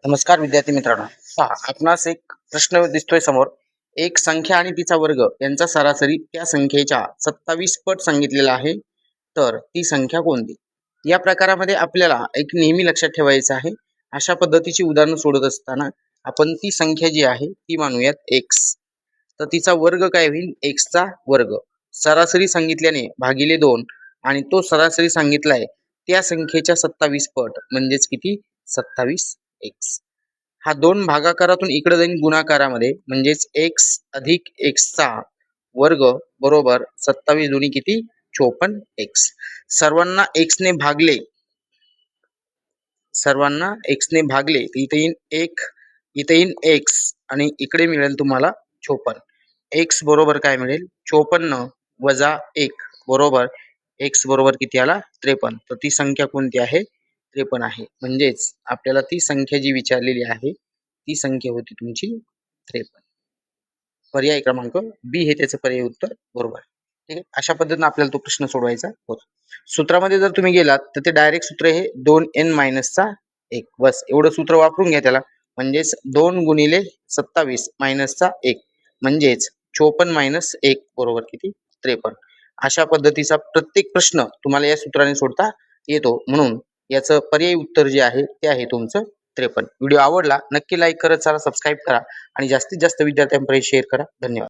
नमस्कार विद्यार्थी मित्रांनो, पहा आपणास एक प्रश्न दिसतोय समोर. एक संख्या आणि तिचा वर्ग यांचा सरासरी त्या संख्येच्या 27 पट सांगितलेला आहे, तर ती संख्या कोणती? या प्रकारामध्ये आपल्याला एक नेहमी लक्षात ठेवायचं आहे. अशा पद्धतीची उदाहरणं सोडत असताना आपण ती संख्या जी आहे ती मानूयात x. तर तिचा वर्ग काय होईल? x चा वर्ग. सरासरी सांगितल्याने भागिले 2 आणि तो सरासरी सांगितलाय त्या संख्येच्या 27 पट म्हणजेच किती? 27x. हा 2 भागाकारातून इकडे जाईल गुणाकारामध्ये म्हणजेच x अधिक x चा वर्ग बरोबर 27 दुनी किती? 54x. सर्वांना x ने भागले, इथे येईन 1, इथे येईन x आणि इकडे मिळेल तुम्हाला 54. x बरोबर काय मिळेल? 54 वजा 1 बरोबर x बरोबर किती आला? 53. तर ती संख्या कोणती आहे? 53 आहे. म्हणजेच आपल्याला ती संख्या जी विचारलेली आहे ती संख्या होती तुमची 53. पर्याय क्रमांक बी हे त्याचं पर्याय उत्तर बरोबर. ठीक आहे. अशा पद्धतीने आपल्याला तो प्रश्न सोडवायचा होता. सूत्रामध्ये जर तुम्ही गेलात तर ते डायरेक्ट सूत्र हे 2n - 1. बस एवढं सूत्र वापरून घ्या त्याला. म्हणजेच 2 गुणिले 27 - 1 म्हणजेच 54 - 1 बरोबर किती? 53. अशा पद्धतीचा प्रत्येक प्रश्न तुम्हाला या सूत्राने सोडता येतो. म्हणून याचं पर्यायी उत्तर जे आहे ते आहे तुमचं 53. व्हिडिओ आवडला नक्की लाईक करत चला, सबस्क्राईब करा आणि जास्तीत जास्त विद्यार्थ्यांपर्यंत शेअर करा. धन्यवाद.